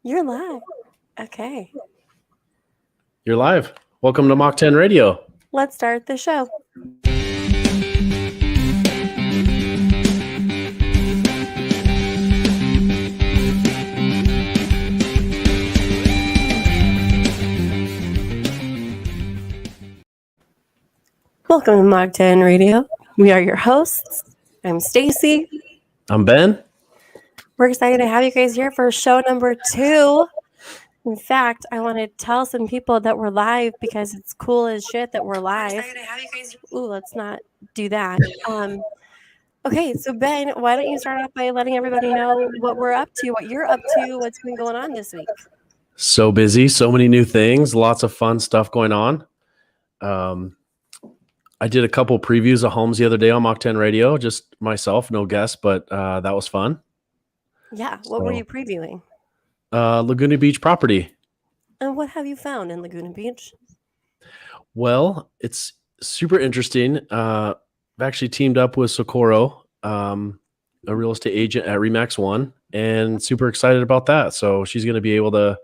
You're live. Okay. You're live. Welcome to Mach 10 Radio. Let's start the show. Welcome to Mach 10 Radio. We are your hosts. I'm Stacy. I'm Ben. We're excited to have you guys here for show number 2. In fact, I want to tell some people that we're live because it's cool as shit that we're live. Ooh, let's not do that. Okay, so Ben, why don't you start off by letting everybody know what we're up to, what you're up to, what's been going on this week? So busy, so many new things, lots of fun stuff going on. I did a couple previews of homes the other day on Mach 10 Radio, just myself, no guests, but that was fun. Yeah, what were you previewing? Laguna Beach property. And what have you found in Laguna Beach? Well, it's super interesting. I've actually teamed up with Socorro, a real estate agent at Remax One, and super excited about that. So she's going to be able to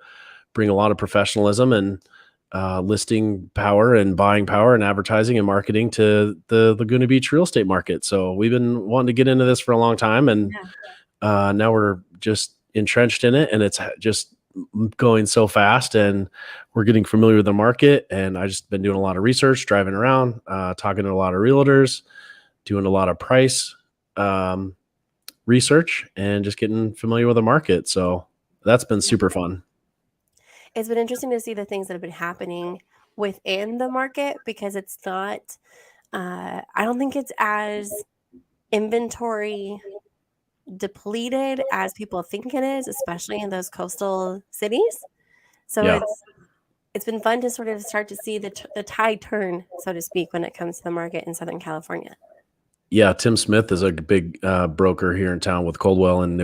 bring a lot of professionalism and listing power and buying power and advertising and marketing to the Laguna Beach real estate market. So we've been wanting to get into this for a long time, and now we're just entrenched in it, and it's just going so fast, and we're getting familiar with the market. And I just been doing a lot of research, driving around, talking to a lot of realtors, doing a lot of price research, and just getting familiar with the market. So that's been super fun. It's been interesting to see the things that have been happening within the market, because it's not, I don't think it's as inventory depleted as people think it is, especially in those coastal cities. So it's been fun to sort of start to see the tide turn, so to speak, when it comes to the market in Southern California. Yeah, Tim Smith is a big broker here in town with Coldwell in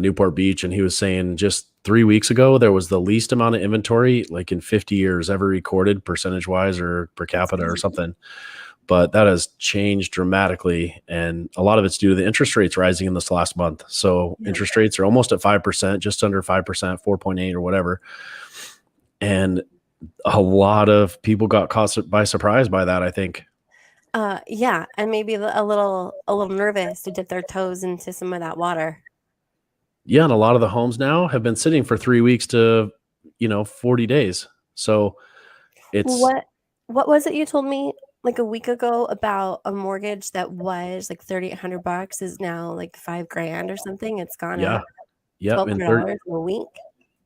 Newport Beach, and he was saying just 3 weeks ago there was the least amount of inventory like in 50 years ever recorded, percentage-wise or per capita or something. But that has changed dramatically, and a lot of it's due to the interest rates rising in this last month. So interest rates are almost at 5%, just under 5%, 4.8 or whatever. And a lot of people got caught by surprise by that, I think. Yeah, and maybe a little nervous to dip their toes into some of that water. Yeah, and a lot of the homes now have been sitting for 3 weeks to 40 days. So it's what was it you told me like a week ago about a mortgage that was like $3,800 is now like $5,000 or something? It's gone up $1,200 in a week.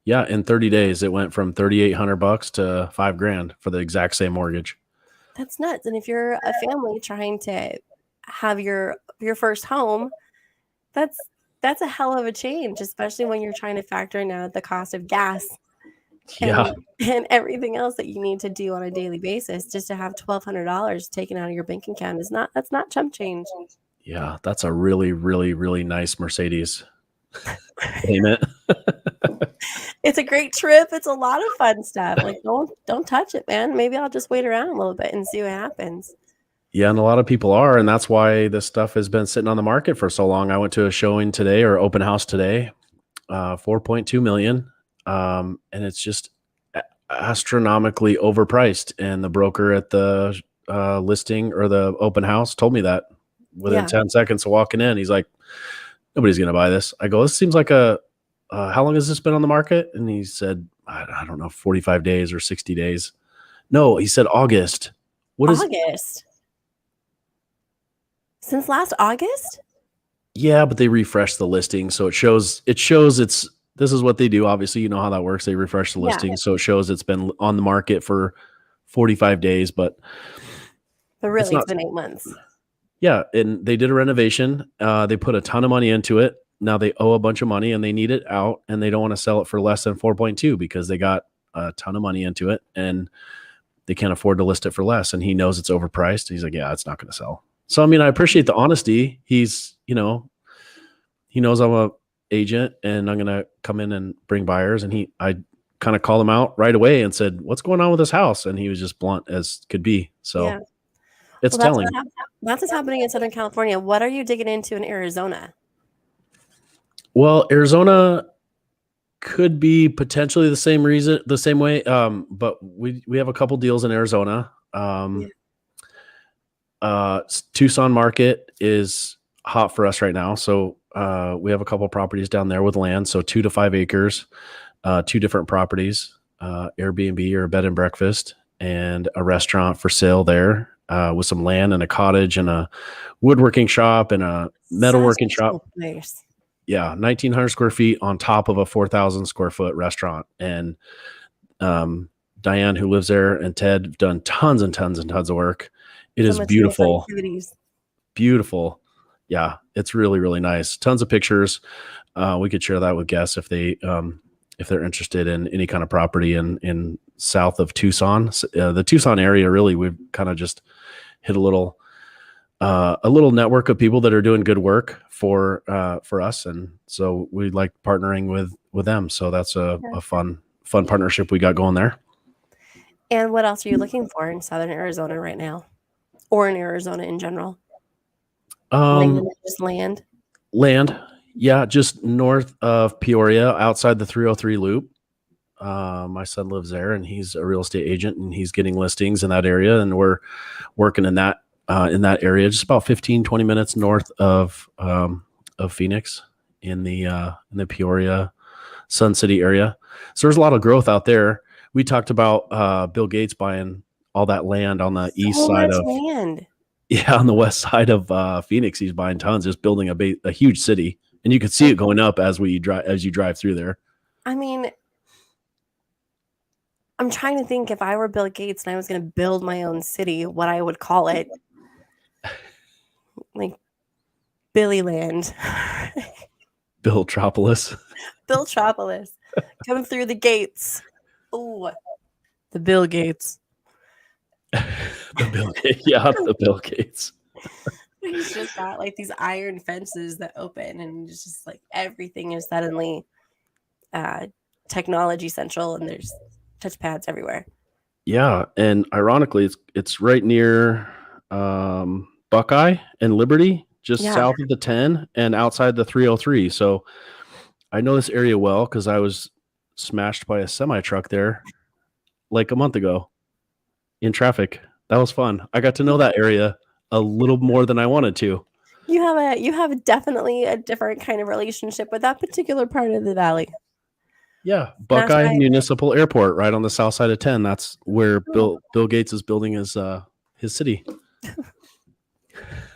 Yeah, in 30 days it went from $3,800 to $5,000 for the exact same mortgage. That's nuts. And if you're a family trying to have your first home, that's a hell of a change, especially when you're trying to factor in now the cost of gas and everything else that you need to do on a daily basis. Just to have $1,200 taken out of your bank account that's not chump change. Yeah, that's a really, really, really nice Mercedes payment. It's a great trip. It's a lot of fun stuff. Like don't touch it, man. Maybe I'll just wait around a little bit and see what happens. Yeah, and a lot of people are, and that's why this stuff has been sitting on the market for so long. I went to a showing today, or open house today, 4.2 million. And it's just astronomically overpriced. And the broker at the listing or the open house told me that within 10 seconds of walking in. He's like, nobody's going to buy this. I go, this seems like how long has this been on the market? And he said, I don't know, 45 days or 60 days. No, he said August. What is August? Since last August? Yeah, but they refresh the listing. So it shows this is what they do. Obviously, you know how that works. They refresh the listing. So it shows it's been on the market for 45 days, but really it's been 8 months. Yeah. And they did a renovation. They put a ton of money into it. Now they owe a bunch of money and they need it out, and they don't want to sell it for less than 4.2 because they got a ton of money into it and they can't afford to list it for less. And he knows it's overpriced. He's like, yeah, it's not going to sell. So, I mean, I appreciate the honesty. He's, he knows I'm a agent and I'm going to come in and bring buyers. And I kind of called him out right away and said, what's going on with this house? And he was just blunt as could be. So it's telling. That's what's happening in Southern California. What are you digging into in Arizona? Well, Arizona, Could be potentially the same reason, the same way. But we have a couple deals in Arizona. Tucson market is hot for us right now. So we have a couple properties down there with land. So 2 to 5 acres, 2 different properties, Airbnb or a bed and breakfast, and a restaurant for sale there, with some land and a cottage and a woodworking shop and a metalworking shop. Place. Yeah, 1,900 square feet on top of a 4,000 square foot restaurant. And Diane, who lives there, and Ted have done tons and tons and tons of work. It is beautiful. Beautiful. Yeah, it's really, really nice. Tons of pictures. We could share that with guests if they're interested in any kind of property in south of Tucson. The Tucson area, really, we've kind of just hit a little network of people that are doing good work for us, and so we like partnering with them. So that's a fun partnership we got going there. And what else are you looking for in Southern Arizona right now, or in Arizona in general? Just land. Land, yeah, just north of Peoria, outside the 303 loop. My son lives there, and he's a real estate agent, and he's getting listings in that area, and we're working in that area, just about 15-20 minutes north of Phoenix, in the Peoria Sun City area. So there's a lot of growth out there. We talked about Bill Gates buying all that land on the east side of land. Yeah, on the west side of Phoenix. He's buying tons, just building a huge city, and you could see it going up as you drive through there. I mean, I'm trying to think, if I were Bill Gates and I was going to build my own city, what I would call it. Like Billy Land. Billtropolis. Billtropolis. Come through the gates. Oh, the Bill Gates. The Bill Gates. He's just got like these iron fences that open, and it's just like everything is suddenly technology central, and there's touchpads everywhere. Yeah, and ironically, it's right near Buckeye and Liberty, just south of the 10 and outside the 303. So I know this area well because I was smashed by a semi truck there like a month ago in traffic. That was fun. I got to know that area a little more than I wanted to. You have definitely a different kind of relationship with that particular part of the valley. Yeah, Buckeye Municipal Airport, right on the south side of 10. That's where Bill Gates is building his city.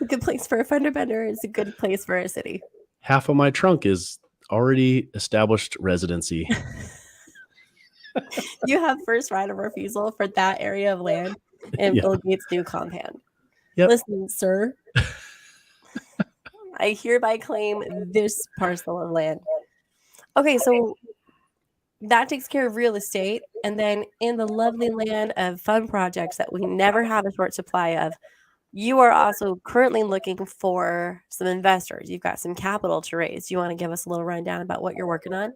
A good place for a fender bender. It's a good place for a city. Half of my trunk is already established residency. You have first right of refusal for that area of land in Bill Gates' new compound. Yep. Listen, sir, I hereby claim this parcel of land. Okay, so that takes care of real estate. And then in the lovely land of fun projects that we never have a short supply of, you are also currently looking for some investors. You've got some capital to raise. You want to give us a little rundown about what you're working on?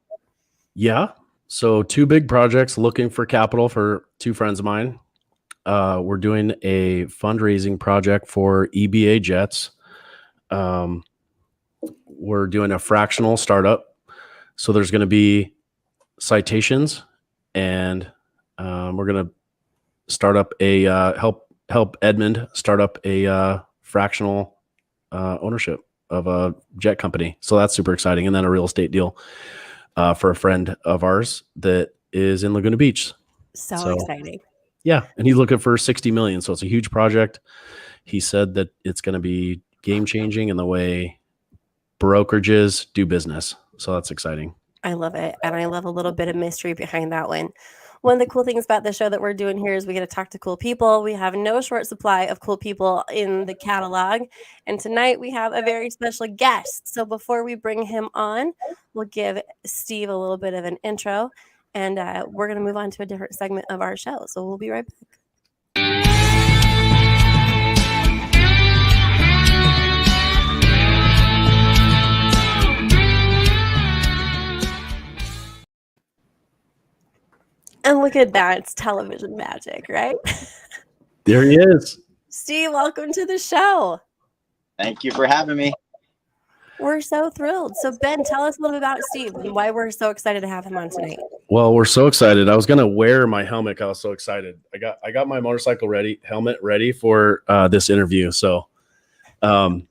Yeah. So 2 big projects, looking for capital for 2 friends of mine. We're doing a fundraising project for EBA jets. We're doing a fractional startup. So there's going to be citations, and we're going to start up a help Edmund start up a fractional ownership of a jet company. So that's super exciting. And then a real estate deal for a friend of ours that is in Laguna Beach. So exciting. Yeah. And he's looking for 60 million. So it's a huge project. He said that it's going to be game changing in the way brokerages do business. So that's exciting. I love it. And I love a little bit of mystery behind that one. One of the cool things about the show that we're doing here is we get to talk to cool people. We have no short supply of cool people in the catalog. And tonight we have a very special guest. So before we bring him on, we'll give Steve a little bit of an intro, and we're going to move on to a different segment of our show. So we'll be right back. And look at that. It's television magic, right? There he is. Steve, welcome to the show. Thank you for having me. We're so thrilled. So, Ben, tell us a little bit about Steve and why we're so excited to have him on tonight. Well, we're so excited. I was gonna wear my helmet. I was so excited. I got my motorcycle helmet ready for this interview. So, um,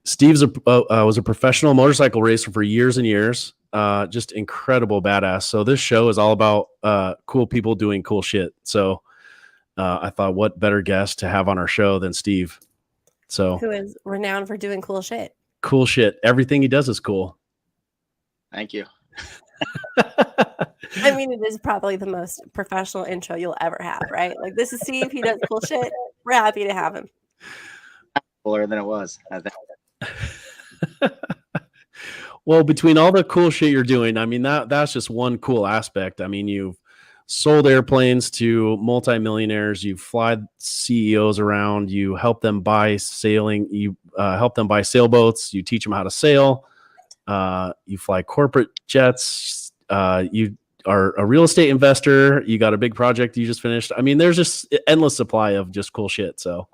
Steve's was a professional motorcycle racer for years and years. Just incredible badass. So this show is all about cool people doing cool shit. So I thought, what better guest to have on our show than Steve? So Who is renowned for doing cool shit. Cool shit. Everything he does is cool. Thank you. I mean, it is probably the most professional intro you'll ever have, right? Like, this is Steve. He does cool shit. We're happy to have him. Cooler than it was, I think. Well, between all the cool shit you're doing, I mean, that's just one cool aspect. I mean, you've sold airplanes to multimillionaires. You fly CEOs around. You help them buy sailing. You help them buy sailboats. You teach them how to sail. You fly corporate jets. You are a real estate investor. You got a big project you just finished. I mean, there's just endless supply of just cool shit. So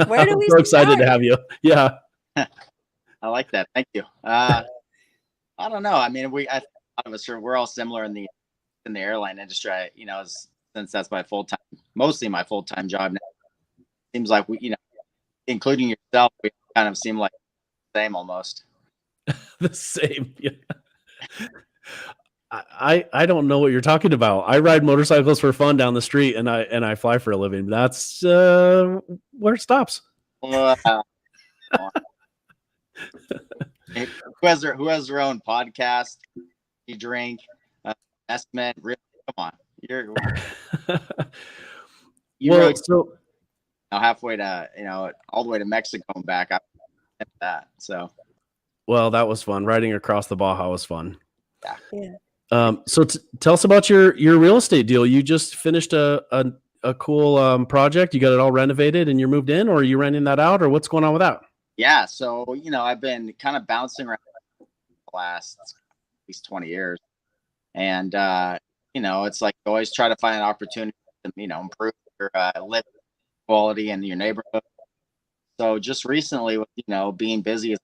where do we I'm so excited to have you. Yeah. I like that. Thank you. I don't know. I mean, a lot of us we're all similar in the airline industry. Since that's mostly my full-time job now. Seems like we, including yourself, we kind of seem like the same almost. The same. Yeah. I don't know what you're talking about. I ride motorcycles for fun down the street, and I fly for a living. That's where it stops. Who has their own podcast? You drink, estimate. Really, come on, you're well, really so halfway to all the way to Mexico and back. I that so. Well, that was fun. Riding across the Baja was fun. Yeah. So tell us about your real estate deal. You just finished a cool project. You got it all renovated and you're moved in, or are you renting that out, or what's going on with that? Yeah. So, I've been kind of bouncing around the last at least 20 years. And, it's like you always try to find an opportunity to, improve your living quality in your neighborhood. So just recently with, being busy as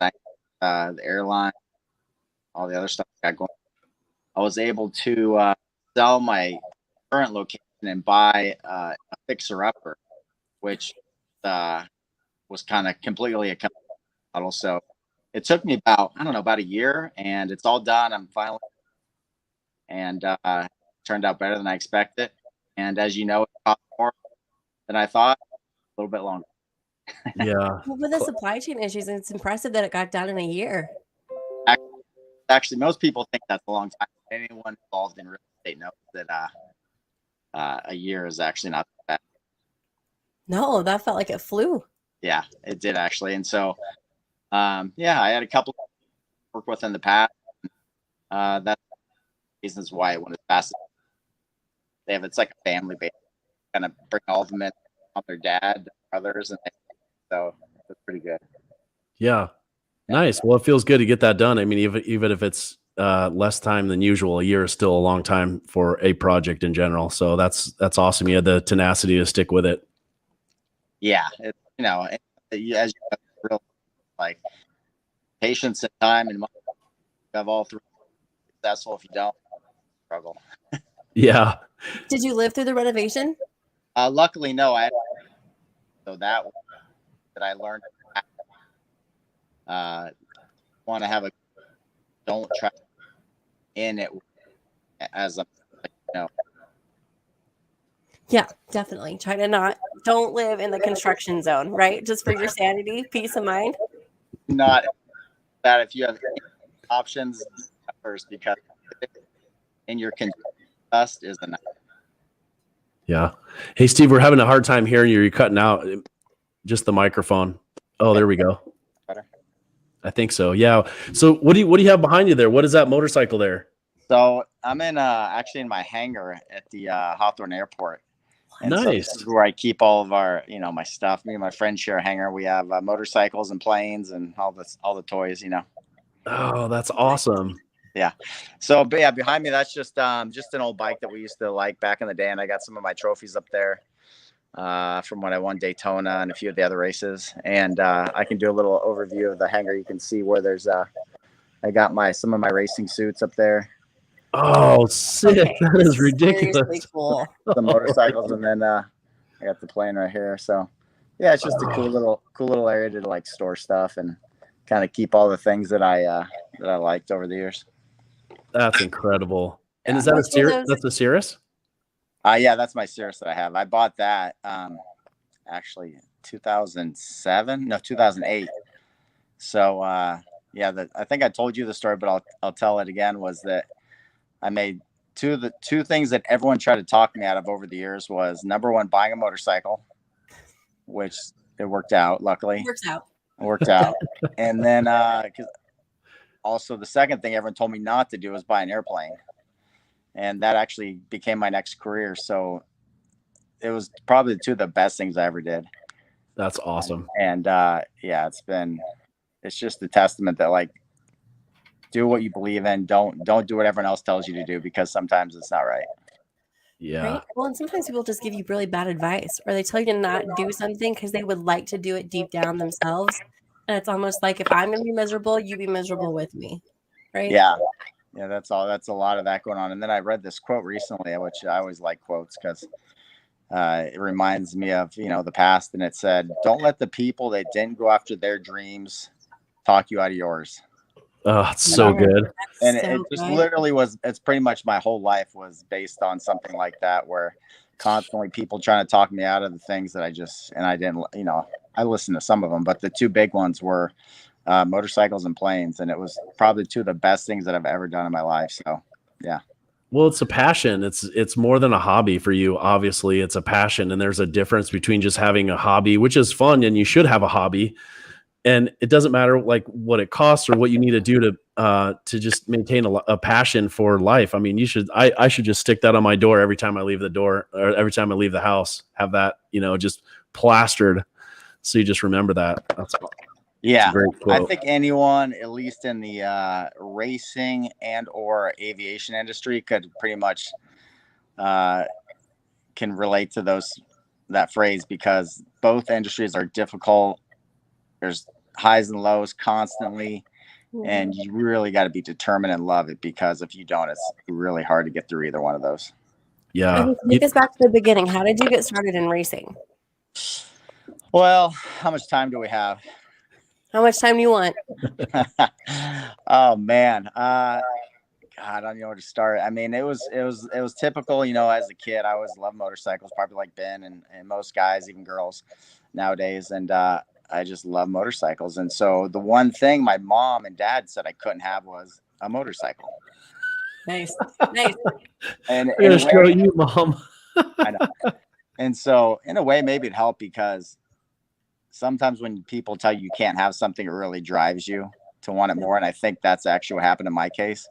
the airline, all the other stuff I got going, I was able to sell my current location and buy a fixer-upper, which was kind of completely a model. So it took me about a year, and it's all done. I'm finally, and turned out better than I expected. And as you know, it cost more than I thought, a little bit longer. Yeah. Well, with the supply chain issues, it's impressive that it got done in a year. Actually, most people think that's a long time. Anyone involved in real estate knows that a year is actually not that bad. No, that felt like it flew. Yeah, it did actually. And so, I had a couple work with in the past. That's reasons why it went as fast. It's like a family base, kind of bring all of them in on their dad, their brothers, and so it's pretty good. Yeah. Nice. Well, it feels good to get that done. I mean, even if it's less time than usual, a year is still a long time for a project in general. So that's awesome. You had the tenacity to stick with it. Yeah, as you real like patience and time and money. You have all three. Successful. If you don't, struggle. Yeah. Did you live through the renovation? Luckily, no. So that I learned. Want to have don't try in it as a Yeah, definitely. Try to don't live in the construction zone, right? Just for your sanity, peace of mind. Not that if you have options first, because in your dust is enough. Yeah. Hey, Steve, we're having a hard time hearing you. You're cutting out just the microphone. Oh, there we go. Better. I think so. Yeah. So what do you have behind you there? What is that motorcycle there? So I'm in actually in my hangar at the Hawthorne Airport. And nice. So this is where I keep all of our, my stuff. Me and my friend share a hangar. We have motorcycles and planes and all the toys, Oh, that's awesome. Yeah. So, but yeah, behind me, that's just an old bike that we used to like back in the day. And I got some of my trophies up there from when I won Daytona and a few of the other races. And I can do a little overview of the hangar. You can see where there's I got some of my racing suits up there, Oh, sick! Okay, That this is is seriously ridiculous. cool. the motorcycles, and then I got the plane right here. So yeah, it's just a cool little area to like store stuff and kind of keep all the things that I liked over the years. That's incredible. And Yeah. is that a Which one of Cirrus? those? That's a Cirrus? Yeah, that's my Cirrus that I have. I bought that actually 2007, no 2008. So yeah, I think I told you the story, but I'll tell it again. Was that I made two things that everyone tried to talk me out of over the years was number one, buying a motorcycle, which it worked out. Luckily, Works out. it worked out. And then 'cause also the second thing everyone told me not to do was buy an airplane, and that actually became my next career. So it was probably two of the best things I ever did. That's awesome. And yeah, it's just a testament that like do what you believe in. Don't do what everyone else tells you to do, because sometimes it's not right. Yeah. Right. Well, and sometimes people just give you really bad advice, or they tell you to not do something because they would like to do it deep down themselves. And it's almost like, if I'm going to be miserable, you be miserable with me. Right. Yeah. Yeah, that's all. That's a lot of that going on. And then I read this quote recently, which I always like quotes because it reminds me of, the past. And it said, don't let the people that didn't go after their dreams talk you out of yours. Oh, it's so good. And So it just good. literally it's pretty much my whole life was based on something like that, where constantly people trying to talk me out of the things that I didn't, I listened to some of them, but the two big ones were motorcycles and planes. And it was probably two of the best things that I've ever done in my life. So, yeah. Well, it's a passion. It's more than a hobby for you. Obviously, it's a passion, and there's a difference between just having a hobby, which is fun, and you should have a hobby. And it doesn't matter like what it costs or what you need to do to just maintain a passion for life. I mean, I should just stick that on my door every time I leave the door, or every time I leave the house, have that, just plastered. So you just remember that. Yeah. a great quote. I think anyone, at least in the racing and or aviation industry, could pretty much can relate to that phrase, because both industries are difficult. There's highs and lows constantly, and you really got to be determined and love it, because if you don't, it's really hard to get through either one of those. Yeah. Okay, so take us back to the beginning. How did you get started in racing? Well, how much time do we have? How much time do you want? Oh man. God, I don't know where to start. I mean, it was typical, as a kid. I always loved motorcycles, probably like Ben and most guys, even girls nowadays. And I just love motorcycles. And so the one thing my mom and dad said I couldn't have was a motorcycle. Nice. Nice. And I'm gonna show you, Mom. I know. And so in a way, maybe it helped, because sometimes when people tell you can't have something, it really drives you to want it more. And I think that's actually what happened in my case.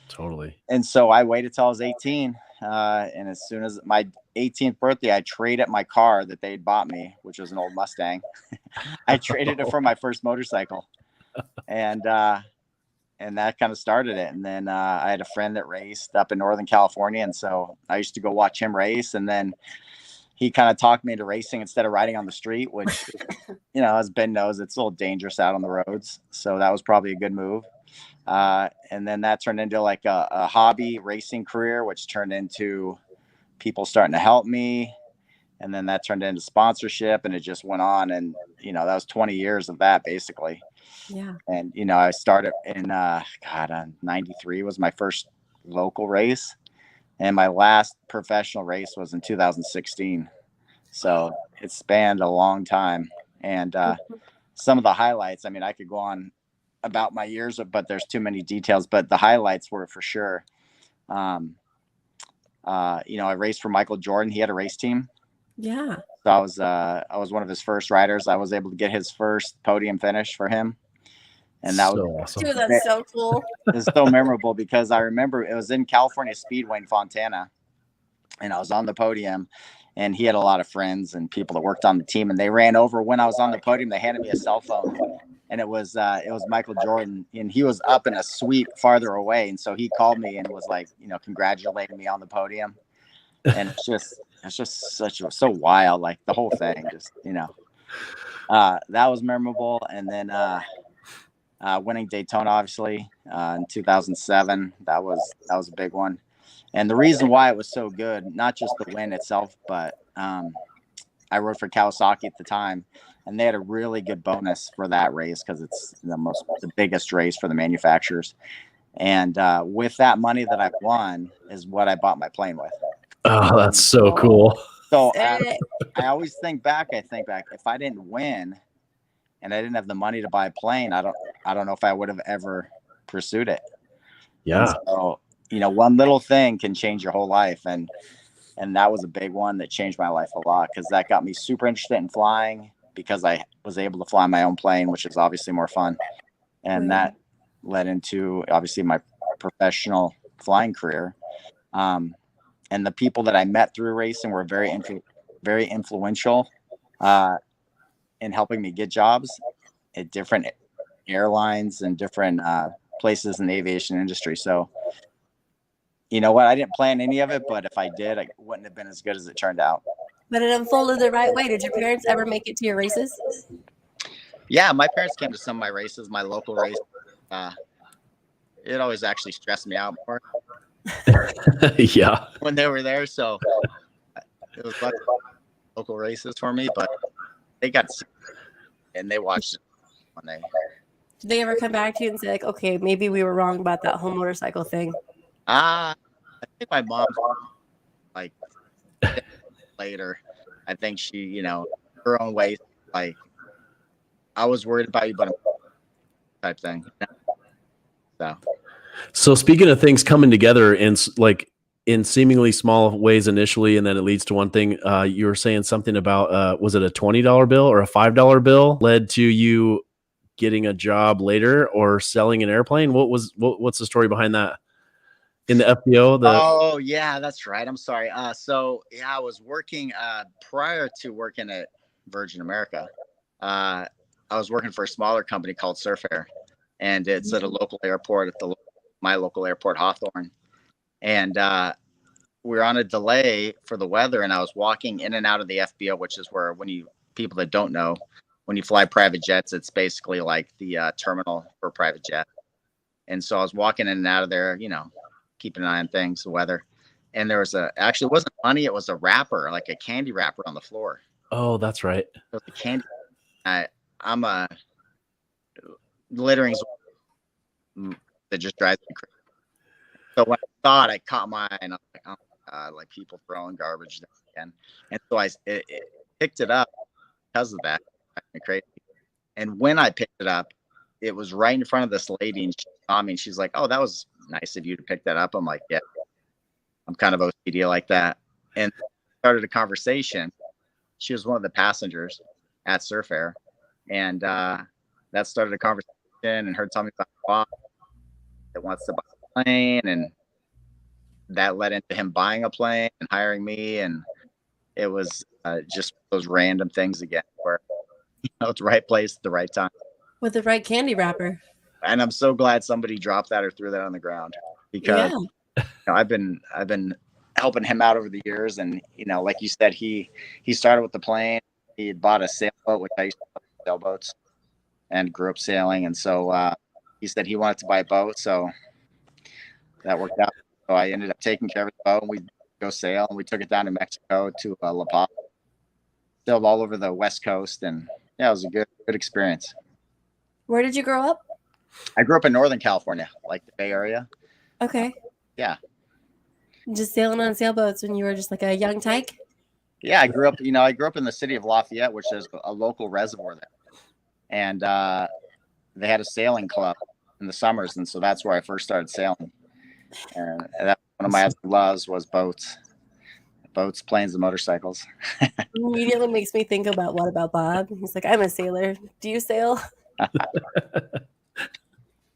Totally. And so I waited till I was 18. And as soon as my 18th birthday, I traded my car that they'd bought me, which was an old Mustang. I traded it for my first motorcycle. And that kind of started it. And then I had a friend that raced up in Northern California. And so I used to go watch him race. And then he kind of talked me into racing instead of riding on the street, which, as Ben knows, it's a little dangerous out on the roads. So that was probably a good move. And then that turned into like a hobby racing career, which turned into people starting to help me. And then that turned into sponsorship, and it just went on. And, that was 20 years of that basically. Yeah. And, I started in, 93 was my first local race. And my last professional race was in 2016. So it spanned a long time. And some of the highlights, I mean, I could go on about my years, but there's too many details. But the highlights were for sure. I raced for Michael Jordan. He had a race team. Yeah. So I was one of his first riders. I was able to get his first podium finish for him. And that so was awesome. Dude, that's so cool. It's so memorable, because I remember it was in California Speedway in Fontana, and I was on the podium, and he had a lot of friends and people that worked on the team, and they ran over when I was on the podium. They handed me a cell phone, and it was Michael Jordan, and he was up in a suite farther away. And so he called me and was like, congratulating me on the podium. And it's just so wild, like the whole thing, just, that was memorable. And then winning Daytona, obviously, in 2007. That was a big one. And the reason why it was so good, not just the win itself, but I rode for Kawasaki at the time, and they had a really good bonus for that race because it's the biggest race for the manufacturers. And with that money that I won is what I bought my plane with. Oh, that's so cool. So I always think back. If I didn't win and I didn't have the money to buy a plane, I don't know if I would have ever pursued it. Yeah. And so, one little thing can change your whole life. And that was a big one that changed my life a lot, because that got me super interested in flying, because I was able to fly my own plane, which is obviously more fun. And that led into obviously my professional flying career. And the people that I met through racing were very influential in helping me get jobs at different airlines and different places in the aviation industry. So, you know what? I didn't plan any of it, but if I did, it wouldn't have been as good as it turned out. But it unfolded the right way. Did your parents ever make it to your races? Yeah, my parents came to some of my races, my local race. It always actually stressed me out more. Yeah. When they were there, so it was like local races for me, but they got sick and they watched it when they. Did they ever come back to you and say, like, okay, maybe we were wrong about that whole motorcycle thing? I think my mom, like, later, I think she, her own way, like, I was worried about you, but type thing. So speaking of things coming together in seemingly small ways initially, and then it leads to one thing, you were saying something about, was it a $20 bill or a $5 bill led to you getting a job later or selling an airplane? What's the story behind that? In the FBO? Oh yeah, that's right. I'm sorry. So yeah, I was working prior to working at Virgin America. I was working for a smaller company called Surf Air, and it's at a local airport at my local airport, Hawthorne. And we were on a delay for the weather, and I was walking in and out of the FBO, which is where, people that don't know, when you fly private jets, it's basically like the terminal for private jet. And so I was walking in and out of there, keeping an eye on things, the weather. And there was actually, it wasn't money, it was a wrapper, like a candy wrapper on the floor. Oh, that's right. It was a candy. I'm a littering's that just drives me crazy. So when I saw it, I caught my eye, and I was like, oh my God, like people throwing garbage there again. And so it picked it up because of that. It drives me crazy. And when I picked it up, it was right in front of this lady, and she saw me, and she's like, oh, that was nice of you to pick that up. I'm like, yeah, I'm kind of OCD like that. And started a conversation. She was one of the passengers at Surf Air, and that started a conversation, and her telling me about a boss that wants to buy a plane, and that led into him buying a plane and hiring me. And it was just those random things again, where it's the right place at the right time with the right candy wrapper. And I'm so glad somebody dropped that or threw that on the ground, because I've been helping him out over the years. And like you said, he started with the plane. He had bought a sailboat, which I used to love sailboats, and grew up sailing. And so he said he wanted to buy a boat, so that worked out. So I ended up taking care of the boat, and we go sail, and we took it down to Mexico to La Paz. Sailed all over the West Coast, and yeah, it was a good experience. Where did you grow up? I grew up in Northern California, like the Bay Area. Okay. Yeah. Just sailing on sailboats when you were just like a young tyke? Yeah, I grew up in the city of Lafayette, which is a local reservoir there. And they had a sailing club in the summers, and so that's where I first started sailing. And that one of my other loves was boats, planes, and motorcycles. Immediately makes me think about What About Bob? He's like, I'm a sailor. Do you sail?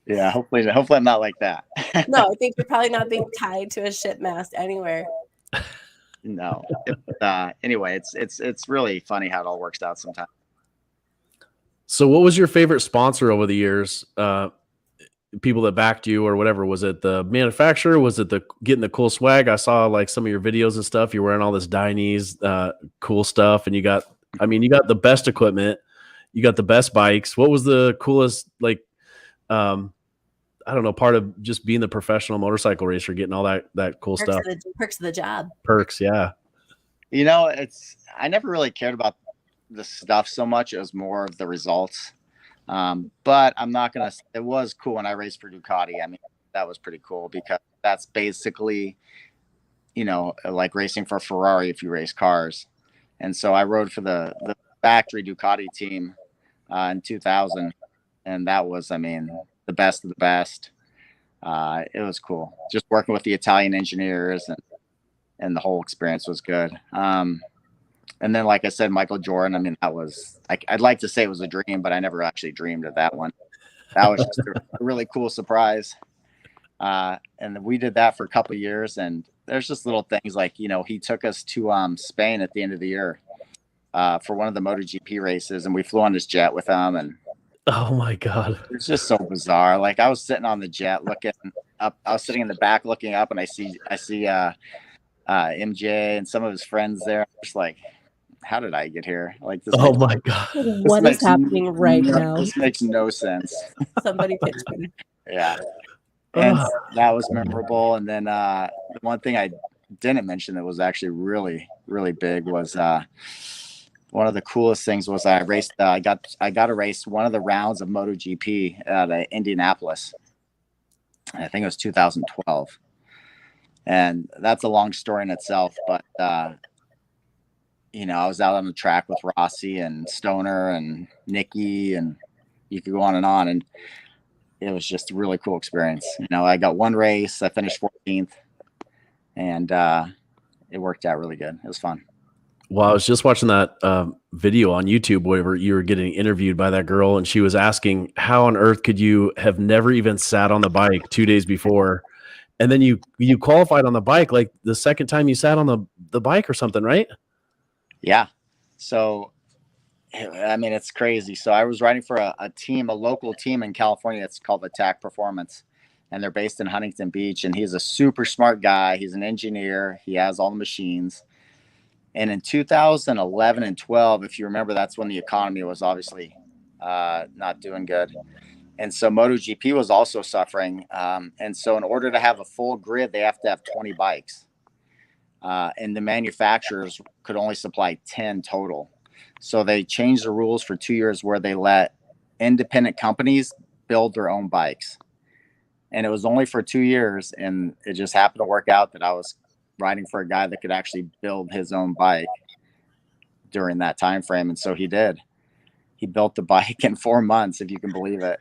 Yeah, hopefully I'm not like that. No, I think you're probably not being tied to a ship mast anywhere. No. Anyway, it's really funny how it all works out sometimes. So what was your favorite sponsor over the years? People that backed you or whatever? Was it the manufacturer? Was it getting the cool swag? I saw like some of your videos and stuff. You're wearing all this Dainese cool stuff, and you got the best equipment. You got the best bikes. What was the coolest, like, I don't know, part of just being the professional motorcycle racer, getting all that cool stuff. Perks of the job. Perks, yeah. You know, I never really cared about the stuff so much. It was more of the results. But I'm not gonna. It was cool when I raced for Ducati. I mean, that was pretty cool because that's basically, like racing for Ferrari if you race cars. And so I rode for the factory Ducati team in 2000, and that was, I mean, the best of the best. It was cool, just working with the Italian engineers, and the whole experience was good. And then, like I said, Michael Jordan, I mean, that was, I'd like to say it was a dream, but I never actually dreamed of that one. That was just a really cool surprise. And we did that for a couple of years, and there's just little things like, he took us to Spain at the end of the year for one of the MotoGP races, and we flew on his jet with him, and oh my God, it's just so bizarre. Like, I was sitting on the jet looking up, I was sitting in the back looking up, and I see MJ and some of his friends there. I'm just like, how did I get here? Like, this oh my God, what is happening right now? This makes no sense. Somebody pitch me. Yeah. And that was memorable. And then the one thing I didn't mention that was actually really, really big was one of the coolest things was I raced. I got to race one of the rounds of MotoGP at Indianapolis. I think it was 2012. And that's a long story in itself, but I was out on the track with Rossi and Stoner and Nicky, and you could go on, and it was just a really cool experience. I got one race, I finished 14th, and it worked out really good. It was fun. Well, I was just watching that video on YouTube where you were getting interviewed by that girl, and she was asking, how on earth could you have never even sat on the bike 2 days before? And then you qualified on the bike like the second time you sat on the bike or something, right? Yeah. So, I mean, it's crazy. So I was riding for a team, a local team in California. It's called Attack Performance, and they're based in Huntington Beach. And he's a super smart guy. He's an engineer. He has all the machines. And in 2011 and 12, if you remember, that's when the economy was obviously not doing good. And so MotoGP was also suffering. And so in order to have a full grid, they have to have 20 bikes. And the manufacturers could only supply 10 total. So they changed the rules for 2 years where they let independent companies build their own bikes. And it was only for 2 years. And it just happened to work out that I was riding for a guy that could actually build his own bike during that time frame. And so he did. He built the bike in 4 months, if you can believe it.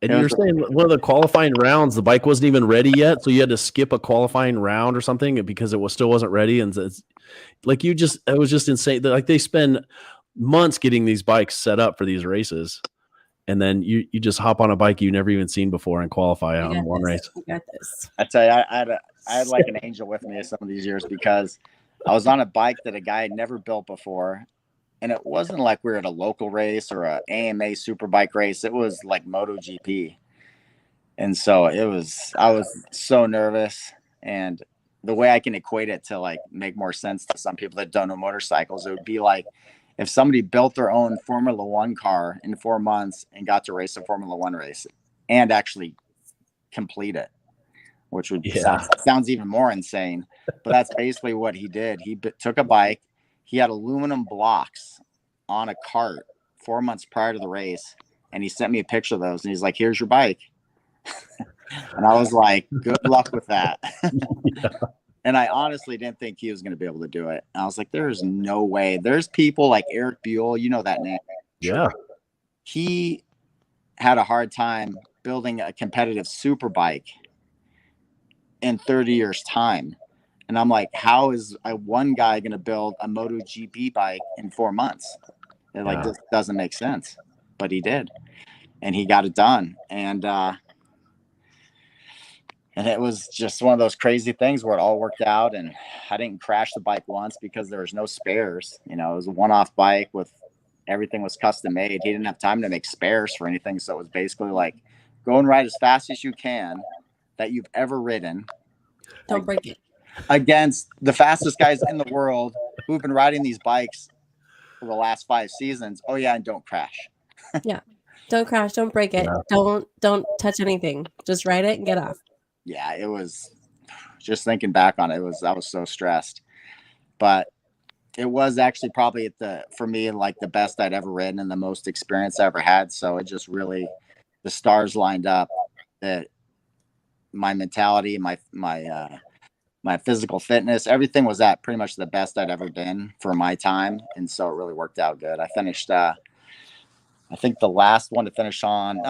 And you're saying one of the qualifying rounds, the bike wasn't even ready yet, so you had to skip a qualifying round or something because it still wasn't ready. And it's like it was just insane. Like they spend months getting these bikes set up for these races, and then you just hop on a bike you never even seen before and qualify on one race. We got this. I tell you, I had like an angel with me some of these years because I was on a bike that a guy had never built before. And it wasn't like we were at a local race or a AMA Superbike race. It was like MotoGP. And so I was so nervous. And the way I can equate it to like make more sense to some people that don't know motorcycles, it would be like if somebody built their own Formula One car in 4 months and got to race a Formula One race and actually complete it, which would sounds even more insane. But that's basically what he did. He took a bike. He had aluminum blocks on a cart 4 months prior to the race. And he sent me a picture of those. And he's like, here's your bike. And I was like, good luck with that. And I honestly didn't think he was going to be able to do it. And I was like, there's no way. There's people like Eric Buell. You know that name. Yeah. He had a hard time building a competitive super bike in 30 years time. And I'm like, how is one guy going to build a MotoGP bike in 4 months? It this doesn't make sense, but he did, and he got it done. And it was just one of those crazy things where it all worked out. And I didn't crash the bike once because there was no spares. It was a one-off bike with everything was custom made. He didn't have time to make spares for anything. So it was basically like, go and ride as fast as you can that you've ever ridden. Don't break it. Against the fastest guys in the world who've been riding these bikes for the last 5 seasons. Oh yeah, and don't crash. Yeah. Don't crash. Don't break it. Yeah. Don't touch anything. Just ride it and get off. Yeah, it was just thinking back on it. I was so stressed, but it was actually probably for me, like the best I'd ever ridden and the most experience I ever had. So it just really, the stars lined up that my mentality, my physical fitness, everything was at pretty much the best I'd ever been for my time. And so it really worked out good. I finished, I think the last one to finish on,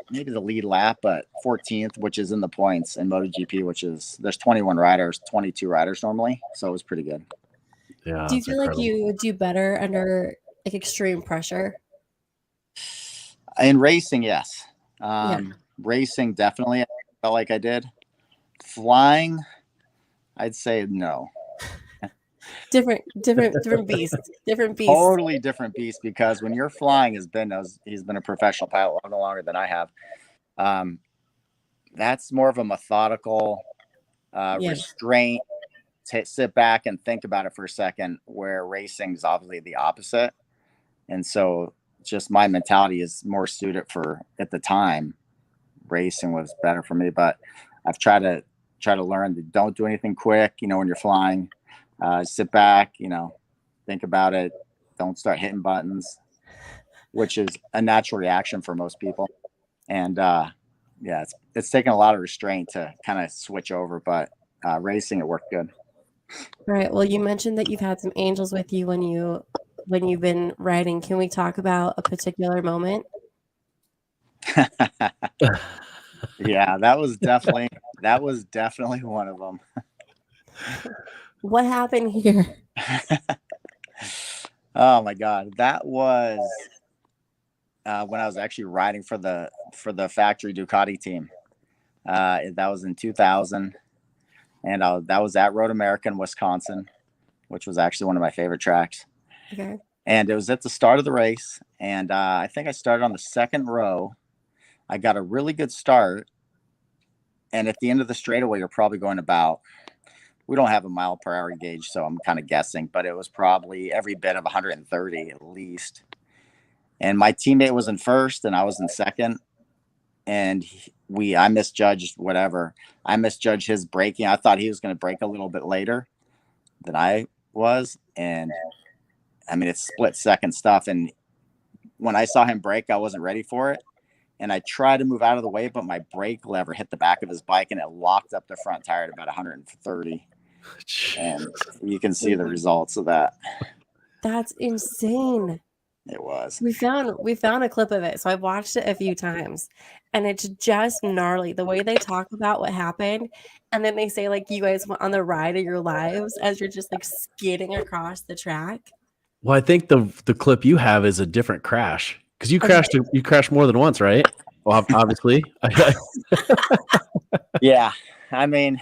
maybe the lead lap, but 14th, which is in the points in MotoGP, which is, there's 21 riders, 22 riders normally. So it was pretty good. Yeah. Do you feel like you do better under like extreme pressure? In racing, yes. Yeah. Racing, definitely. I felt like I did. Flying, I'd say no. Different beast. Different beast. Totally different beast, because when you're flying, he's been a professional pilot a lot longer than I have. That's more of a methodical restraint. Sit back and think about it for a second, where racing is obviously the opposite. And so just my mentality is more suited for, at the time, racing was better for me. But I've tried to learn to don't do anything quick, when you're flying. Sit back, think about it. Don't start hitting buttons, which is a natural reaction for most people. And it's taken a lot of restraint to kind of switch over, but racing, it worked good. Right. Well, you mentioned that you've had some angels with you when you've been riding. Can we talk about a particular moment? Yeah, that was definitely one of them. What happened here? Oh my God, that was when I was actually riding for the factory Ducati team. That was in 2000, and that was at Road America in Wisconsin, which was actually one of my favorite tracks. Okay. And it was at the start of the race, and I think I started on the second row. I got a really good start, and at the end of the straightaway, you're probably going about, we don't have a mile per hour gauge, so I'm kind of guessing, but it was probably every bit of 130 at least. And my teammate was in first, and I was in second, and I misjudged whatever. I misjudged his braking. I thought he was going to brake a little bit later than I was, and I mean, it's split second stuff. And when I saw him brake, I wasn't ready for it. And I tried to move out of the way, but my brake lever hit the back of his bike and it locked up the front tire at about 130. And you can see the results of that. That's insane. It was. We found a clip of it. So I've watched it a few times, and it's just gnarly the way they talk about what happened. And then they say like you guys went on the ride of your lives as you're just like skidding across the track. Well, I think the clip you have is a different crash, because you crashed more than once, right? Well, obviously. Yeah. I mean,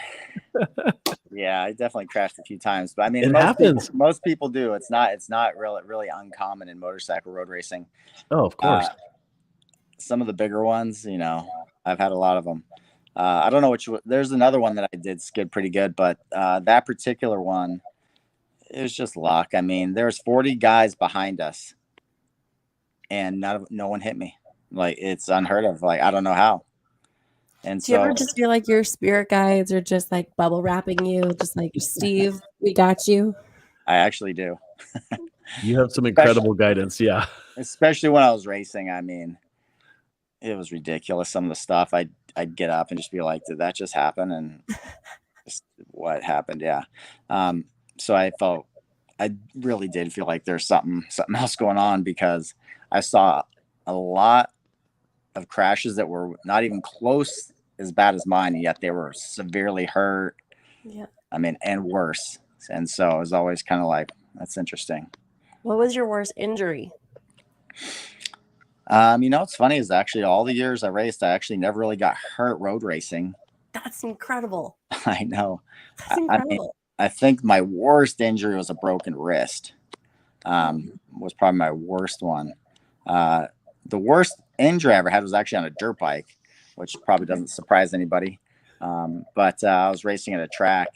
yeah, I definitely crashed a few times, but I mean, It happens. Most people do. It's not really uncommon in motorcycle road racing. Oh, of course. Some of the bigger ones, I've had a lot of them. I don't know there's another one that I did skid pretty good, but that particular one, it was just luck. I mean, there's 40 guys behind us, and no one hit me. Like, it's unheard of. Like, I don't know how. And Do you ever just feel like your spirit guides are just like bubble wrapping you, just like, Steve, we got you? I actually do. You have some incredible guidance. Yeah. Especially when I was racing. I mean, it was ridiculous. Some of the stuff I'd get up and just be like, did that just happen? And just what happened? Yeah. So I really did feel like there's something else going on, because I saw a lot of crashes that were not even close as bad as mine, and yet they were severely hurt. Yeah. I mean, and worse. And so I was always kind of like, that's interesting. What was your worst injury? What's funny is actually all the years I raced, I actually never really got hurt road racing. That's incredible. I know. That's incredible. I think my worst injury was a broken wrist. Was probably my worst one. The worst injury I ever had was actually on a dirt bike, which probably doesn't surprise anybody. But I was racing at a track,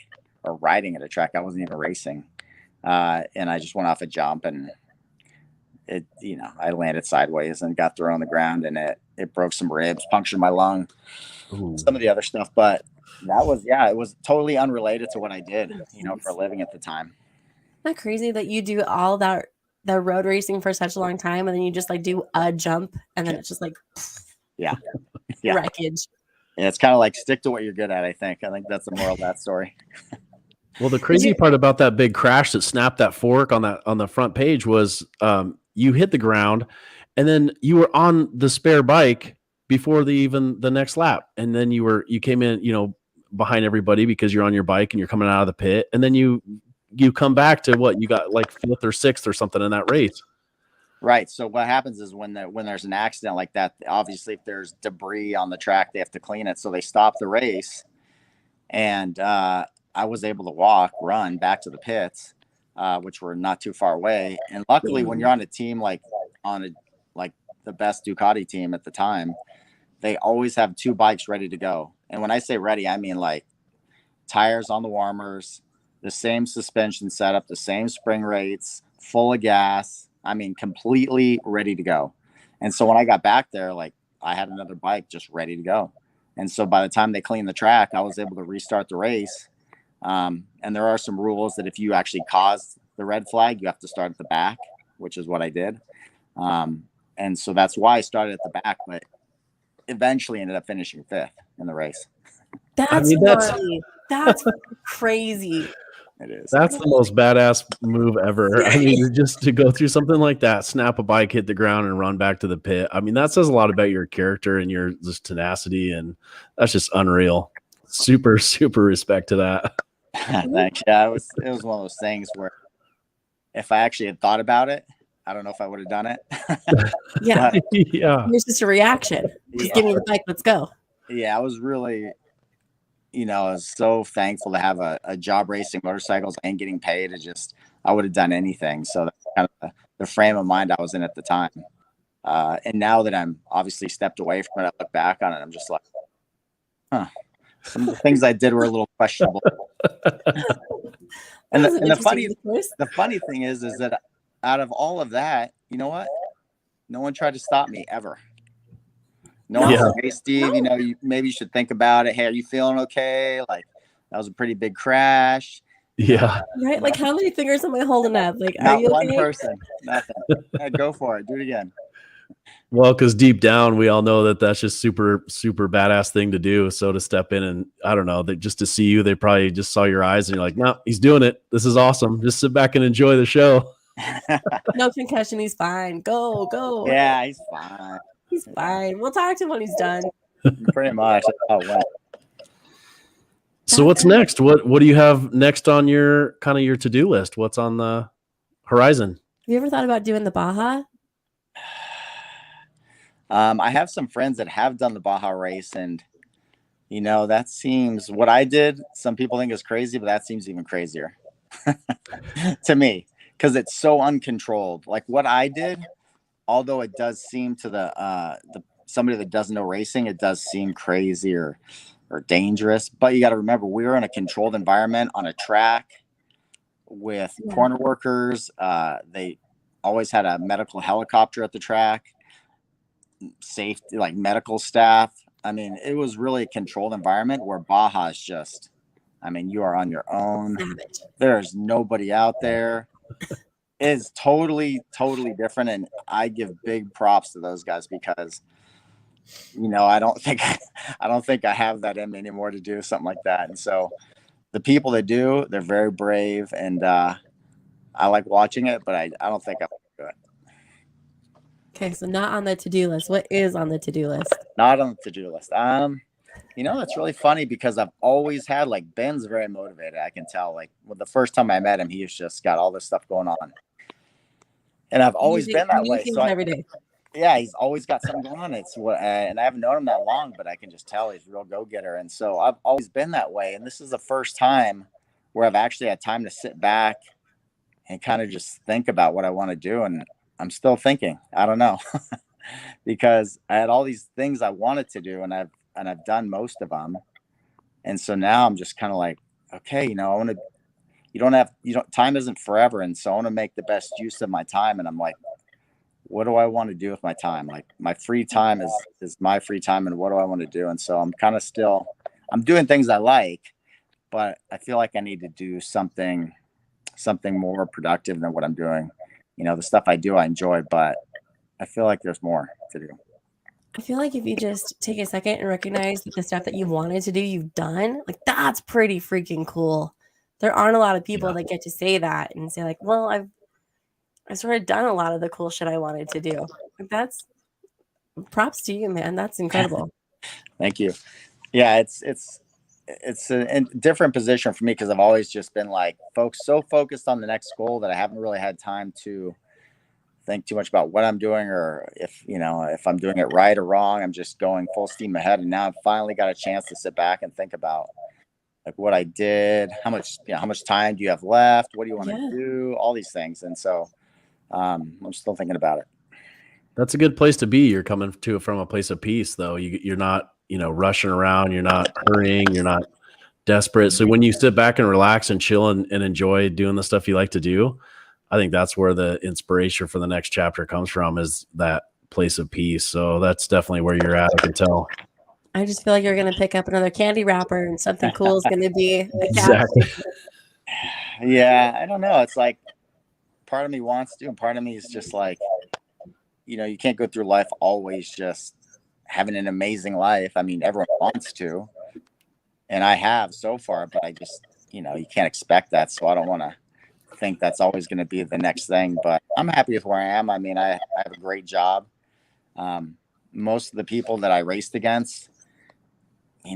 or riding at a track. I wasn't even racing. And I just went off a jump, and I landed sideways and got thrown on the ground, and it broke some ribs, punctured my lung, some of the other stuff. But it was totally unrelated to what I did, for a living at the time. Isn't that crazy that you do all that the road racing for such a long time, and then you just like do a jump, and then it's just like yeah. wreckage. Yeah, it's kind of like stick to what you're good at. I think that's the moral of that story. Well, the crazy part about that big crash that snapped that fork on the front page was you hit the ground, and then you were on the spare bike before the next lap, and then you came in behind everybody because you're on your bike and you're coming out of the pit, and then you come back to what you got like 5th or 6th or something in that race. Right. So what happens is when there's an accident like that, obviously if there's debris on the track, they have to clean it. So they stop the race, and I was able to run back to the pits, which were not too far away. And luckily, when you're on a team like the best Ducati team at the time, they always have 2 bikes ready to go. And when I say ready, I mean like tires on the warmers, the same suspension setup, the same spring rates, full of gas. I mean, completely ready to go. And so when I got back there, like I had another bike just ready to go. And so by the time they cleaned the track, I was able to restart the race. And there are some rules that if you actually caused the red flag, you have to start at the back, which is what I did. And so that's why I started at the back, but eventually ended up finishing 5th in the race. That's crazy. It is. That's the most badass move ever. I mean, just to go through something like that, snap a bike, hit the ground, and run back to the pit. I mean, that says a lot about your character and your just tenacity, and that's just unreal. Super, super respect to that. Thanks. Yeah, it was one of those things where if I actually had thought about it, I don't know if I would have done it. Yeah. Yeah. It's just a reaction. Just give me the bike. Let's go. Yeah, I was really, I was so thankful to have a job racing motorcycles and getting paid. I would have done anything. So that's kind of the frame of mind I was in at the time. And now that I'm obviously stepped away from it, I look back on it, I'm just like, some of the things I did were a little questionable. And the funny thing is that out of all of that, you know what? No one tried to stop me ever. No one said, "Hey, Steve, maybe you should think about it. Hey, are you feeling okay? Like that was a pretty big crash." Yeah. Right. Like how many fingers am I holding up? Like, not are you one okay? person. Nothing. Go for it. Do it again. Well, because deep down, we all know that that's just super, super badass thing to do. So to step in and I don't know, that just to see you, they probably just saw your eyes and you're like, no, he's doing it. This is awesome. Just sit back and enjoy the show. No concussion. He's fine. Go. Yeah, he's fine. He's fine. We'll talk to him when he's done. Pretty much. Oh, wow. So what's next? What do you have next on your to-do list? What's on the horizon? Have you ever thought about doing the Baja? I have some friends that have done the Baja race, and that seems what I did. Some people think is crazy, but that seems even crazier to me because it's so uncontrolled. Like what I did, although it does seem to the somebody that doesn't know racing, it does seem crazy or dangerous. But you got to remember, we were in a controlled environment on a track with corner workers. They always had a medical helicopter at the track. Safety, like medical staff. I mean, it was really a controlled environment where Baja is just, you are on your own. There's nobody out there. It's totally different. And I give big props to those guys because, I don't think I have that in me anymore to do something like that. And so the people that do, they're very brave, and I like watching it, but I don't think I would do it. Okay, so not on the to-do list. What is on the to-do list? Not on the to-do list. That's really funny because I've always had Ben's very motivated. I can tell the first time I met him, he's just got all this stuff going on. And I've always been that way. So every day. Yeah, he's always got something going on. And I haven't known him that long, but I can just tell he's a real go-getter. And so I've always been that way. And this is the first time where I've actually had time to sit back and kind of just think about what I want to do. And I'm still thinking. I don't know, because I had all these things I wanted to do, and I've done most of them, and so now I'm just kind of like, okay, I want to. Time isn't forever, and so I want to make the best use of my time. And I'm like, what do I want to do with my time? Like my free time is my free time, and what do I want to do? And so I'm kind of still, I'm doing things I like, but I feel like I need to do something more productive than what I'm doing. You know, the stuff I do, I enjoy, but I feel like there's more to do. I feel like if you just take a second and recognize that the stuff that you wanted to do, you've done, like that's pretty freaking cool. There aren't a lot of people that get to say that and say like, well, I've sort of done a lot of the cool shit I wanted to do. Like that's props to you, man. That's incredible. Thank you. Yeah, it's a different position for me because I've always just been like so focused on the next goal that I haven't really had time to think too much about what I'm doing or if I'm doing it right or wrong. I'm just going full steam ahead, and now I've finally got a chance to sit back and think about like what I did, how much time do you have left, what do you want to do, all these things. And so I'm still thinking about it. That's a good place to be. You're coming to from a place of peace, though. You're not, rushing around. You're not hurrying. You're not desperate. So when you sit back and relax and chill and enjoy doing the stuff you like to do, I think that's where the inspiration for the next chapter comes from, is that place of peace. So that's definitely where you're at. I can tell. I just feel like you're going to pick up another candy wrapper and something cool is going to be Exactly. Yeah, I don't know. It's like part of me wants to, and part of me is just like, you can't go through life always just having an amazing life. I mean, everyone wants to, and I have so far, but I just, you can't expect that. So I don't want to think that's always going to be the next thing, but I'm happy with where I am. I mean, I have a great job. Most of the people that I raced against, they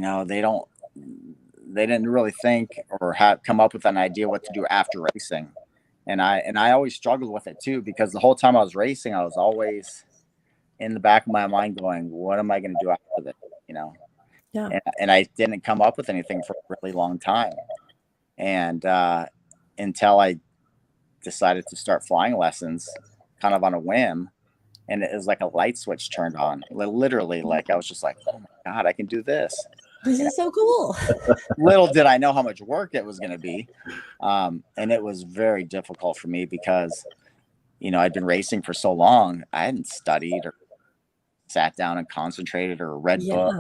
didn't really think or have come up with an idea what to do after racing. And I always struggled with it too, because the whole time I was racing, I was always in the back of my mind going, what am I going to do after this? Yeah. And I didn't come up with anything for a really long time. And until I decided to start flying lessons kind of on a whim, and it was like a light switch turned on. Literally, like I was just like, oh my God, I can do this. This is so cool. Little did I know how much work it was going to be. And it was very difficult for me because, I'd been racing for so long. I hadn't studied or sat down and concentrated or read book.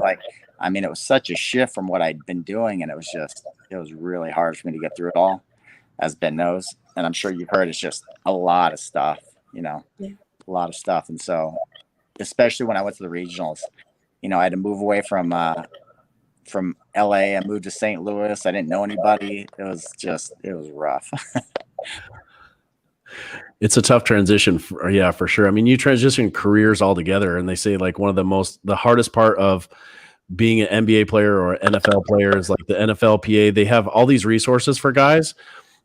It was such a shift from what I'd been doing. And it was really hard for me to get through it all, as Ben knows. And I'm sure you've heard, it's just a lot of stuff, a lot of stuff. And so, especially when I went to the regionals, I had to move away from LA. I moved to St. Louis. I didn't know anybody. It was rough. It's a tough transition for sure. I mean, you transition careers altogether, and they say like one of the hardest part of being an NBA player or an NFL player is like the NFLPA. They have all these resources for guys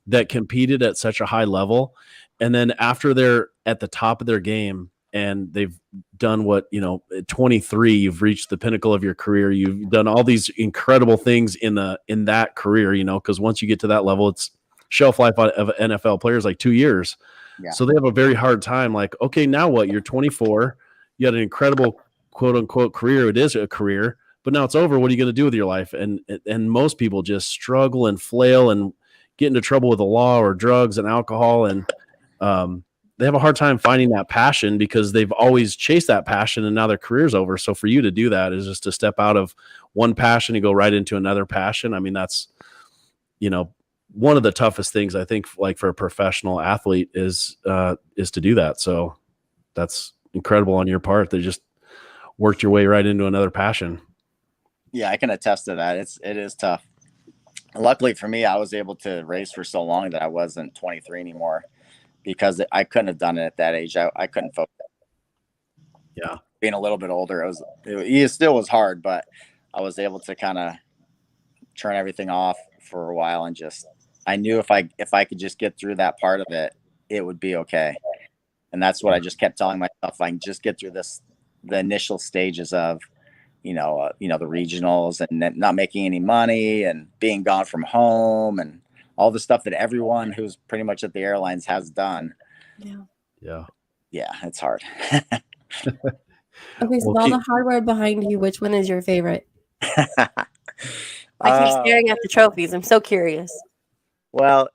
that competed at such a high level. And then after they're at the top of their game and they've done what, at 23, you've reached the pinnacle of your career. You've done all these incredible things in that career, because once you get to that level, it's shelf life of NFL players like 2 years. Yeah. So they have a very hard time. Like, okay, now what? You're 24. You had an incredible quote unquote career. It is a career, but now it's over. What are you going to do with your life? And most people just struggle and flail and get into trouble with the law or drugs and alcohol. And they have a hard time finding that passion because they've always chased that passion and now their career's over. So for you to do that is just to step out of one passion and go right into another passion. I mean, that's, one of the toughest things I think, like for a professional athlete is to do that. So that's incredible on your part. They just worked your way right into another passion. Yeah, I can attest to that. It is tough. Luckily for me, I was able to race for so long that I wasn't 23 anymore, because I couldn't have done it at that age. I couldn't focus. Yeah. Being a little bit older, it still was hard, but I was able to kind of turn everything off for a while, and I knew if I could just get through that part of it, it would be okay. And that's what I just kept telling myself. If I can just get through the initial stages of, the regionals and not making any money and being gone from home and all the stuff that everyone who's pretty much at the airlines has done. Yeah, it's hard. Okay, so all the hard work behind you, which one is your favorite? I keep staring at the trophies. I'm so curious. Well,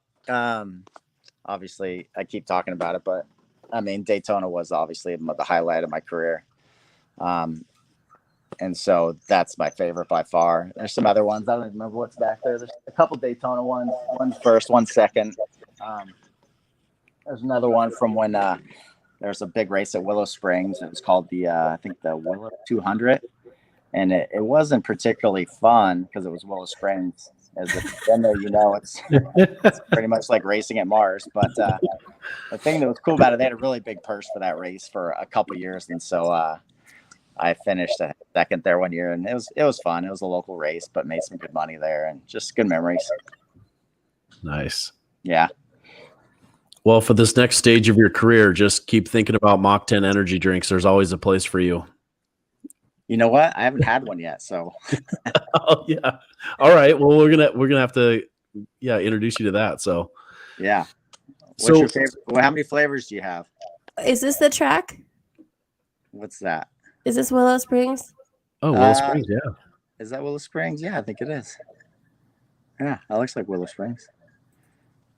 obviously I keep talking about it, but I mean, Daytona was obviously the highlight of my career. And so that's my favorite by far. There's some other ones. I don't remember what's back there. There's a couple Daytona ones. One's first, one's second. There's another one from when there's a big race at Willow Springs. It was called I think the Willow 200. And it wasn't particularly fun because it was Willow Springs. As if then there, it's pretty much like racing at Mars. But the thing that was cool about it, they had a really big purse for that race for a couple years. And so I finished second there one year, and it was fun. It was a local race, but made some good money there and just good memories. Nice. Yeah. Well, for this next stage of your career, just keep thinking about Mach 10 energy drinks. There's always a place for you. You know what? I haven't had one yet, so. Oh yeah. All right. Well, we're gonna have to introduce you to that. So yeah. What's your favorite? Well, how many flavors do you have? Is this the track? What's that? Is this Willow Springs? Oh, Willow Springs, yeah. Is that Willow Springs? Yeah, I think it is. Yeah, that looks like Willow Springs.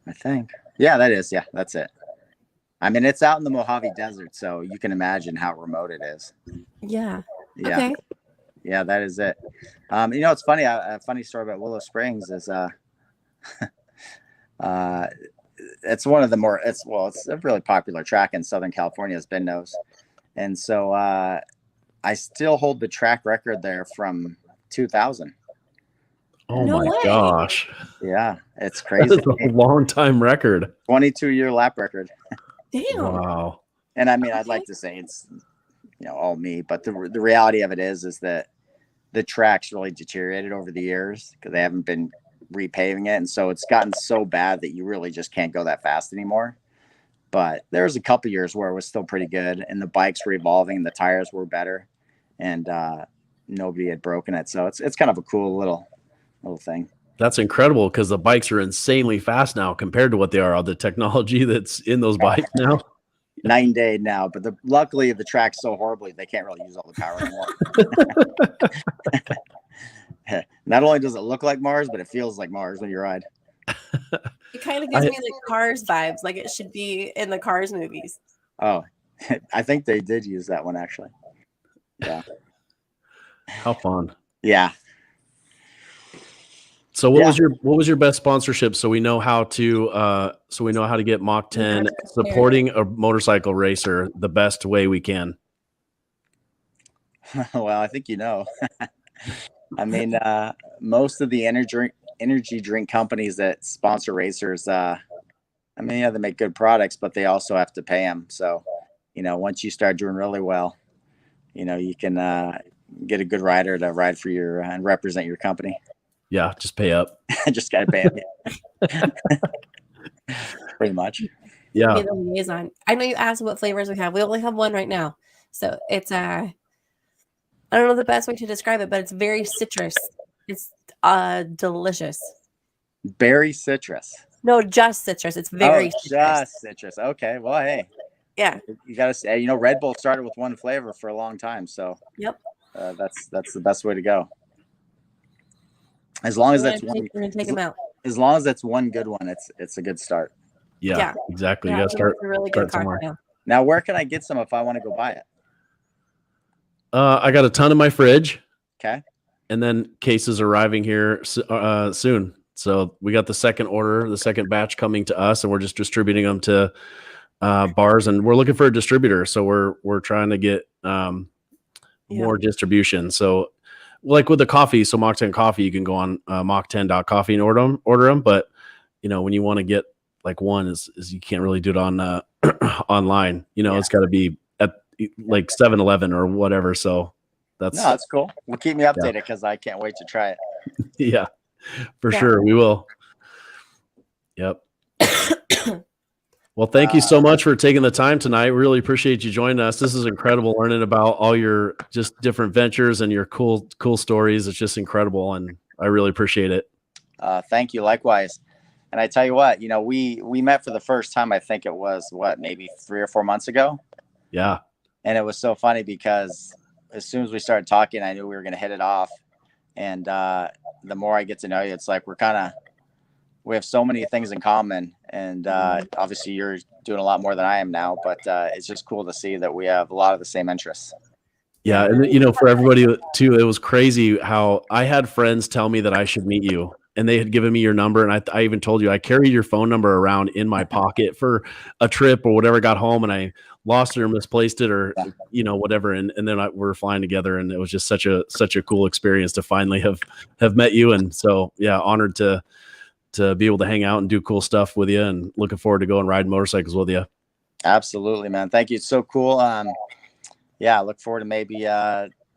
I think. Yeah, that is. Yeah, that's it. I mean, it's out in the Mojave Desert, so you can imagine how remote it is. Yeah. Yeah. Okay. Yeah, that is it. It's funny. A funny story about Willow Springs is it's one of the more it's a really popular track in Southern California, as Ben knows. And so I still hold the track record there from 2000. Oh No my way. gosh. Yeah, it's crazy. That's a long time record. 22-year lap record. Damn. Wow. And I mean, I'd like to say it's all me, but the reality of it is that the track's really deteriorated over the years because they haven't been repaving it, and so it's gotten so bad that you really just can't go that fast anymore. But there was a couple years where it was still pretty good, and the bikes were evolving, the tires were better, and nobody had broken it. So it's kind of a cool little thing. That's incredible because the bikes are insanely fast now compared to what they are. All the technology that's in those bikes now. Night and day now, but luckily the track's so horribly they can't really use all the power anymore. Not only does it look like Mars, but it feels like Mars when you ride. It kind of gives me like Cars vibes, like it should be in the Cars movies. Oh, I think they did use that one actually. Yeah. How fun. Yeah. So what was your best sponsorship so we know how to get Mach 10 supporting a motorcycle racer the best way we can? Well, I think I mean, most of the energy drink companies that sponsor racers, they make good products, but they also have to pay them. So, once you start doing really well, you can get a good rider to ride for your and represent your company. Yeah, just pay up. Just got to pay them. Pretty much. Yeah. Be the liaison. I know you asked what flavors we have. We only have one right now. So it's I don't know the best way to describe it, but it's very citrus. It's delicious. Berry citrus. No, just citrus. It's very citrus. Just citrus. Okay. Well, hey. Yeah. You got to say, Red Bull started with one flavor for a long time, so yep. That's the best way to go. As long as that's one, we're gonna take them out. As long as that's one good one, it's a good start. Yeah. Exactly. Yeah, You got to start. a really good cocktail. Now, where can I get some if I want to go buy it? I got a ton in my fridge. Okay. And then cases arriving here soon. So we got the second batch coming to us, and we're just distributing them to bars, and we're looking for a distributor. So we're trying to get more distribution. So like with the coffee, so Mach 10 coffee, you can go on mach10.coffee and order them. But when you want to get like one is you can't really do it on online. It's got to be at like 7-Eleven or whatever. So that's cool. Well, keep me updated because I can't wait to try it. Yeah, for sure. We will. Yep. Well, thank you so much for taking the time tonight. Really appreciate you joining us. This is incredible learning about all your just different ventures and your cool stories. It's just incredible, and I really appreciate it. Thank you. Likewise. And I tell you what, we met for the first time, I think it was maybe 3 or 4 months ago. Yeah. And it was so funny because as soon as we started talking, I knew we were going to hit it off. And the more I get to know you, it's like we're kind of we have so many things in common, and obviously you're doing a lot more than I am now, but it's just cool to see that we have a lot of the same interests. Yeah, and for everybody too, it was crazy how I had friends tell me that I should meet you, and they had given me your number, and I even told you I carry your phone number around in my pocket for a trip or whatever. I got home and I lost it or misplaced it or whatever, and then we're flying together, and it was just such a cool experience to finally have met you, and so yeah, honored to be able to hang out and do cool stuff with you, and looking forward to going riding motorcycles with you. Absolutely, man. Thank you. It's so cool. Yeah, I look forward to maybe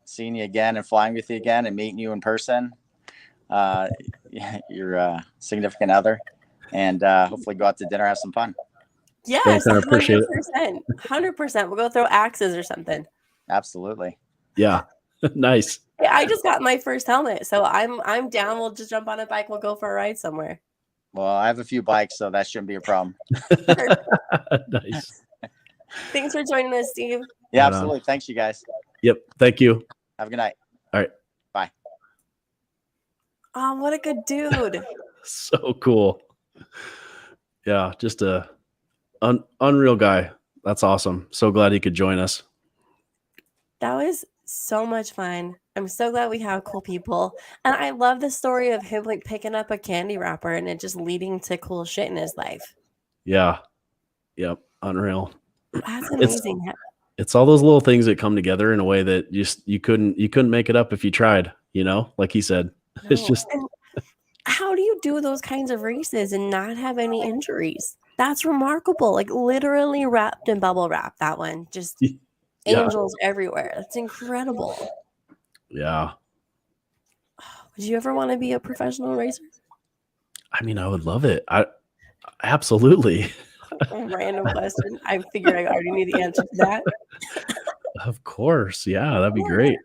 seeing you again and flying with you again and meeting you in person, your significant other, and hopefully go out to dinner, have some fun. Yes, I appreciate it. 100%. We'll go throw axes or something. Absolutely. Yeah, nice. Yeah, I just got my first helmet, so I'm down. We'll just jump on a bike. We'll go for a ride somewhere. Well, I have a few bikes, so that shouldn't be a problem. Nice. Thanks for joining us, Steve. Yeah, absolutely. Thanks, you guys. Yep. Thank you. Have a good night. All right. Bye. Oh, what a good dude. So cool. Yeah, just a unreal guy. That's awesome. So glad he could join us. That was so much fun. I'm so glad we have cool people. And I love the story of him like picking up a candy wrapper and it just leading to cool shit in his life. Yeah. Yep. Unreal. That's amazing. It's all those little things that come together in a way that you couldn't make it up if you tried, like he said. No. It's just and how do you do those kinds of races and not have any injuries? That's remarkable. Like literally wrapped in bubble wrap, that one. Just angels everywhere. That's incredible. Yeah. Would you ever want to be a professional racer? I mean, I would love it. Absolutely. Random question. I figured I already knew the answer to that. Of course. Yeah, that'd be great.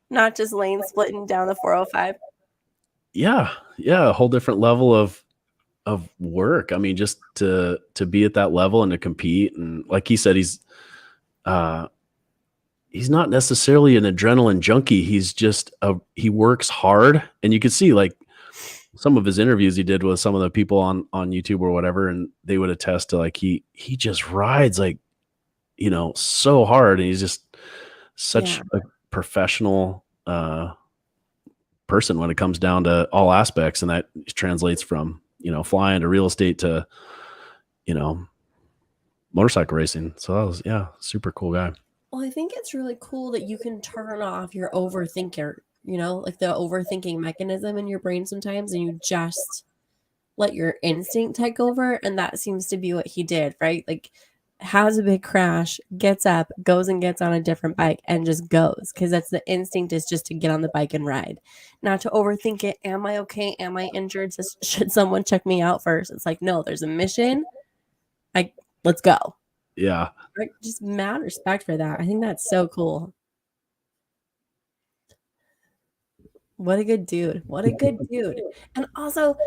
Not just lane splitting down the 405. Yeah. Yeah. A whole different level of work. I mean, just to be at that level and to compete. And like he said, he's not necessarily an adrenaline junkie. He's just he works hard, and you could see like some of his interviews he did with some of the people on YouTube or whatever, and they would attest to like he just rides like so hard, and he's just such a professional person when it comes down to all aspects, and that translates from flying to real estate to motorcycle racing. So that was super cool guy. Well, I think it's really cool that you can turn off your overthinker, like the overthinking mechanism in your brain sometimes, and you just let your instinct take over. And that seems to be what he did, right? Like has a big crash, gets up, goes and gets on a different bike and just goes. Because that's the instinct, is just to get on the bike and ride, not to overthink it. Am I okay? Am I injured? Should someone check me out first? It's like, no, there's a mission. Let's go. Yeah. Just mad respect for that. I think that's so cool. What a good dude. What a good dude. And also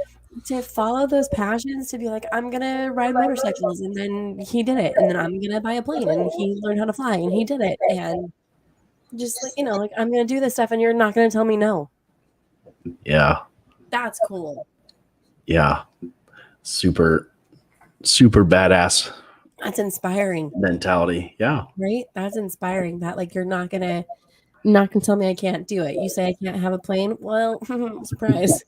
to follow those passions, to be like, I'm going to ride motorcycles. And then he did it. And then I'm going to buy a plane. And he learned how to fly. And he did it. And just like, I'm going to do this stuff. And you're not going to tell me no. Yeah. That's cool. Yeah. Super, super badass. That's inspiring. Mentality. Yeah. Right? That's inspiring. That like you're not gonna tell me I can't do it. You say I can't have a plane? Well, surprise.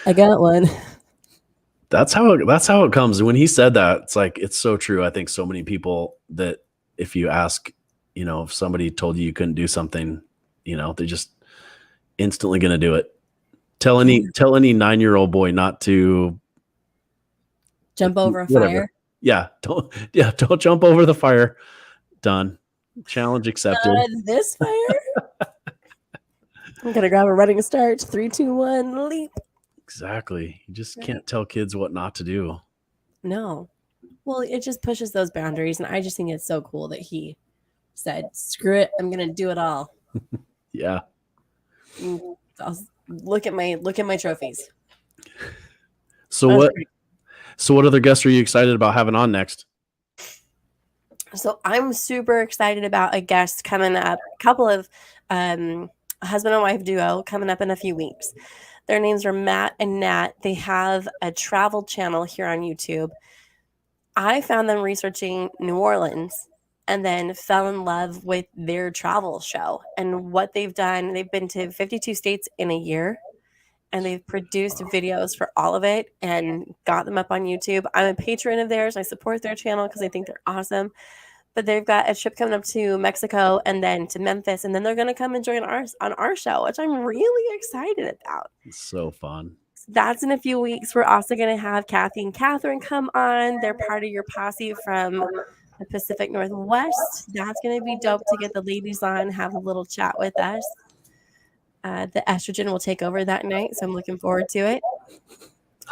I got one. That's how it comes. When he said that, it's like it's so true. I think so many people that if you ask, if somebody told you couldn't do something, they're just instantly gonna do it. Tell any 9-year-old boy not to jump over a fire. Yeah, don't jump over the fire. Done. Challenge accepted. This fire? I'm gonna grab a running start. 3, 2, 1, leap. Exactly. You just can't tell kids what not to do. No. Well, it just pushes those boundaries, and I just think it's so cool that he said, "Screw it, I'm gonna do it all." Yeah. I'll look at my trophies. So what other guests are you excited about having on next? So I'm super excited about a guest coming up, a couple of husband and wife duo coming up in a few weeks. Their names are Matt and Nat. They have a travel channel here on YouTube. I found them researching New Orleans and then fell in love with their travel show and what they've done. They've been to 52 states in a year, and they've produced videos for all of it and got them up on YouTube. I'm a patron of theirs. I support their channel because I think they're awesome. But they've got a trip coming up to Mexico and then to Memphis, and then they're going to come and join ours on our show, which I'm really excited about. It's so fun. That's in a few weeks. We're also going to have Kathy and Catherine come on. They're part of your posse from the Pacific Northwest. That's going to be dope to get the ladies on, have a little chat with us. The estrogen will take over that night, so I'm looking forward to it.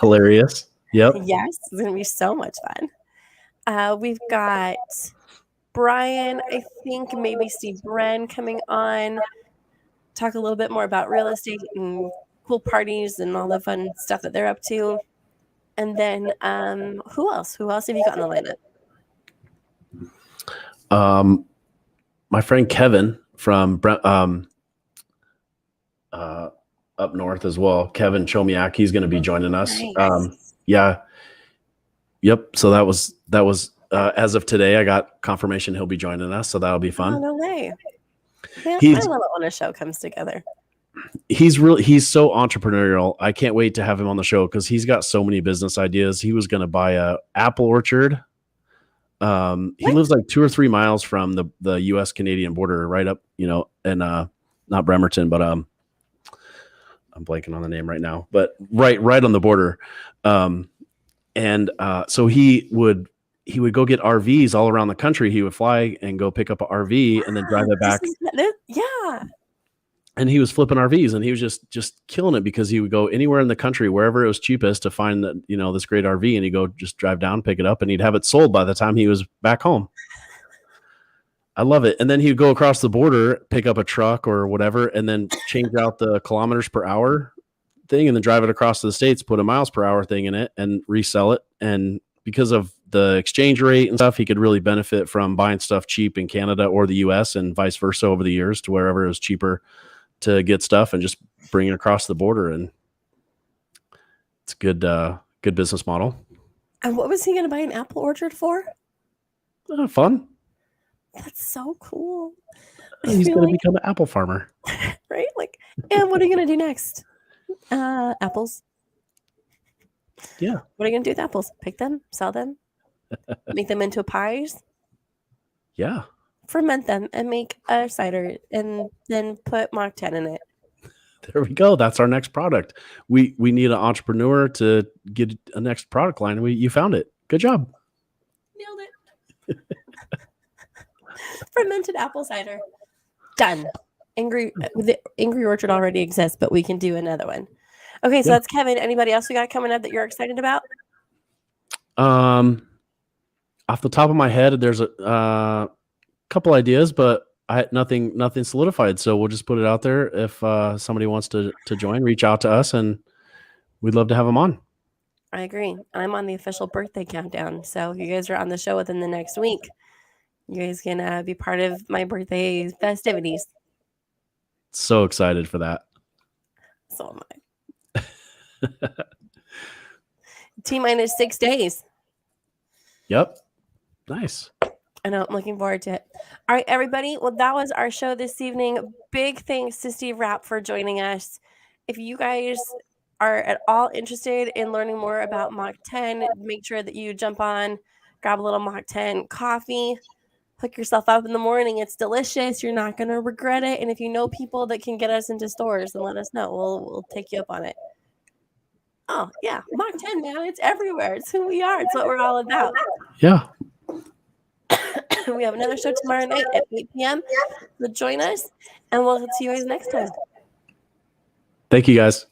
Hilarious. Yep. Yes, it's going to be so much fun. We've got Brian, I think maybe Steve Bren coming on, talk a little bit more about real estate and cool parties and all the fun stuff that they're up to. And then who else? Who else have you got in the lineup? My friend Kevin from up north as well. Kevin Chomiak, he's going to be joining us. Nice. Yeah. Yep. So that was as of today, I got confirmation he'll be joining us. So that'll be fun. Oh, no way. Man, He's- I love it when a show comes together. He's so entrepreneurial. I can't wait to have him on the show because he's got so many business ideas. He was going to buy a apple orchard. He lives like 2 or 3 miles from the US Canadian border, right up, and not Bremerton, but I'm blanking on the name right now, but right on the border. So he would go get RVs all around the country. He would fly and go pick up an RV and then drive it back. Yeah. And he was flipping RVs, and he was just killing it because he would go anywhere in the country, wherever it was cheapest to find this great RV, and he'd go just drive down, pick it up, and he'd have it sold by the time he was back home. I love it. And then he'd go across the border, pick up a truck or whatever, and then change out the kilometers per hour thing, and then drive it across to the States, put a miles per hour thing in it, and resell it. And because of the exchange rate and stuff, he could really benefit from buying stuff cheap in Canada or the US and vice versa over the years to wherever it was cheaper to get stuff and just bring it across the border. And it's a good business model. And what was he going to buy an apple orchard for? Fun. That's so cool. He's going to become an apple farmer. Right? And what are you going to do next? Apples. Yeah. What are you going to do with apples? Pick them, sell them, make them into pies? Yeah. Ferment them and make a cider and then put Mach 10 in it. There we go. That's our next product. We need an entrepreneur to get a next product line. You found it. Good job. Nailed it. Fermented apple cider. Done. The Angry Orchard already exists, but we can do another one. Okay, so that's Kevin. Anybody else we got coming up that you're excited about? Off the top of my head, there's a couple ideas, but I had nothing solidified. So we'll just put it out there. If somebody wants to join, reach out to us, and we'd love to have them on. I agree. I'm on the official birthday countdown. So if you guys are on the show within the next week, you guys can be part of my birthday festivities. So excited for that. So am I. T-minus 6 days. Yep. Nice. I know. I'm looking forward to it. All right, everybody. Well, that was our show this evening. Big thanks to Steve Rapp for joining us. If you guys are at all interested in learning more about Mach 10, make sure that you jump on, grab a little Mach 10 coffee, hook yourself up in the morning. It's delicious. You're not going to regret it. And if you know people that can get us into stores, then let us know. We'll take you up on it. Oh, yeah. Mach 10, man. It's everywhere. It's who we are. It's what we're all about. Yeah. We have another show tomorrow night at 8 p.m. So join us, and we'll see you guys next time. Thank you, guys.